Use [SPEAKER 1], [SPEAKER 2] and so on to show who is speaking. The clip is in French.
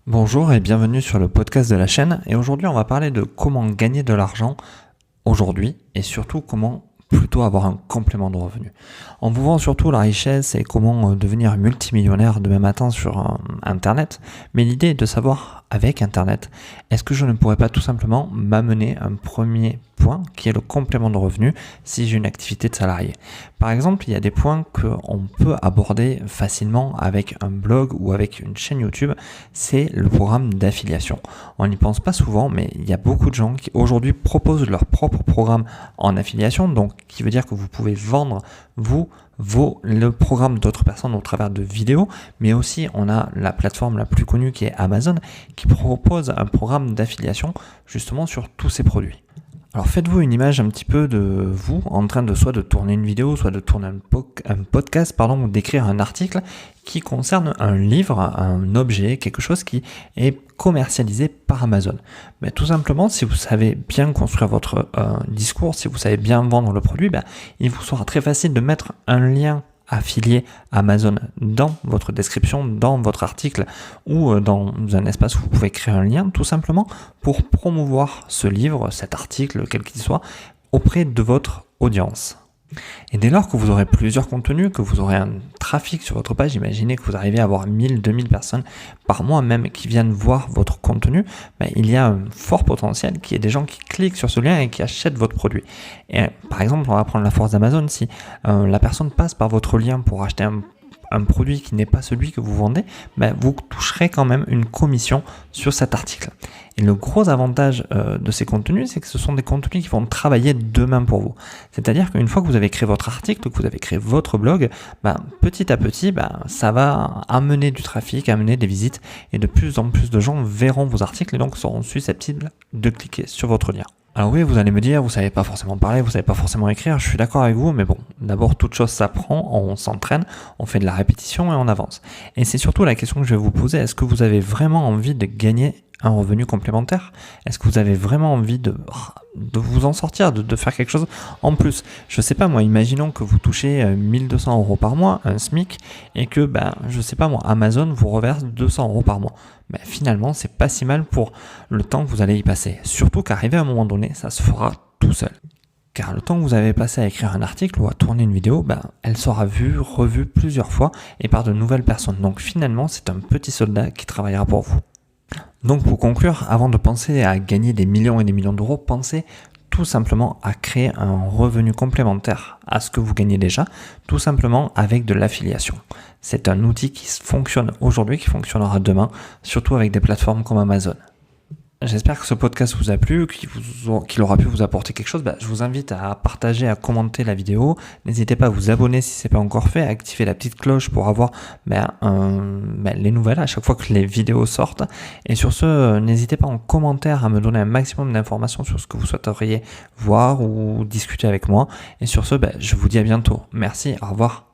[SPEAKER 1] Bonjour et bienvenue sur le podcast de la chaîne. Et aujourd'hui, on va parler de comment gagner de l'argent aujourd'hui et surtout comment plutôt avoir un complément de revenu. On vous vend surtout la richesse et comment devenir multimillionnaire demain matin sur Internet. Mais l'idée est de savoir avec Internet, est-ce que je ne pourrais pas tout simplement m'amener un premier point qui est le complément de revenu si j'ai une activité de salarié. Par exemple, il y a des points qu'on peut aborder facilement avec un blog ou avec une chaîne YouTube, c'est le programme d'affiliation. On n'y pense pas souvent, mais il y a beaucoup de gens qui aujourd'hui proposent leur propre programme en affiliation, donc qui veut dire que vous pouvez vendre le programme d'autres personnes au travers de vidéos, mais aussi on a la plateforme la plus connue qui est Amazon qui propose un programme d'affiliation justement sur tous ces produits. Alors faites-vous une image un petit peu de vous en train de soit de tourner une vidéo, soit de tourner un podcast, ou d'écrire un article qui concerne un livre, un objet, quelque chose qui est commercialisé par Amazon. Mais tout simplement, si vous savez bien construire votre discours, si vous savez bien vendre le produit, il vous sera très facile de mettre un lien affilié Amazon dans votre description, dans votre article ou dans un espace où vous pouvez créer un lien tout simplement pour promouvoir ce livre, cet article, quel qu'il soit, auprès de votre audience. Et dès lors que vous aurez plusieurs contenus, que vous aurez un trafic sur votre page, imaginez que vous arrivez à avoir 1000, 2000 personnes par mois même qui viennent voir votre contenu, il y a un fort potentiel qui est des gens qui cliquent sur ce lien et qui achètent votre produit. Et par exemple, on va prendre la force d'Amazon, si la personne passe par votre lien pour acheter un produit qui n'est pas celui que vous vendez, vous toucherez quand même une commission sur cet article. Et le gros avantage de ces contenus, c'est que ce sont des contenus qui vont travailler demain pour vous. C'est-à-dire qu'une fois que vous avez créé votre article, que vous avez créé votre blog, petit à petit, ça va amener du trafic, amener des visites, et de plus en plus de gens verront vos articles et donc seront susceptibles de cliquer sur votre lien. Alors oui, vous allez me dire, vous savez pas forcément parler, vous savez pas forcément écrire, je suis d'accord avec vous, mais bon, d'abord toute chose s'apprend, on s'entraîne, on fait de la répétition et on avance. Et c'est surtout la question que je vais vous poser, est-ce que vous avez vraiment envie de gagner un revenu complémentaire? Est-ce que vous avez vraiment envie de vous en sortir, de faire quelque chose en plus? Je sais pas moi, imaginons que vous touchez 1200 € par mois, un SMIC, et que, je sais pas moi, Amazon vous reverse 200 € par mois. Finalement, c'est pas si mal pour le temps que vous allez y passer. Surtout qu'arrivé à un moment donné, ça se fera tout seul. Car le temps que vous avez passé à écrire un article ou à tourner une vidéo, elle sera vue, revue plusieurs fois et par de nouvelles personnes. Donc finalement, c'est un petit soldat qui travaillera pour vous. Donc pour conclure, avant de penser à gagner des millions et des millions d'euros, pensez tout simplement à créer un revenu complémentaire à ce que vous gagnez déjà, tout simplement avec de l'affiliation. C'est un outil qui fonctionne aujourd'hui, qui fonctionnera demain, surtout avec des plateformes comme Amazon. J'espère que ce podcast vous a plu, qu'il aura pu vous apporter quelque chose. Je vous invite à partager, à commenter la vidéo. N'hésitez pas à vous abonner si ce n'est pas encore fait, à activer la petite cloche pour avoir les nouvelles à chaque fois que les vidéos sortent. Et sur ce, n'hésitez pas en commentaire à me donner un maximum d'informations sur ce que vous souhaiteriez voir ou discuter avec moi. Et sur ce, je vous dis à bientôt. Merci, au revoir.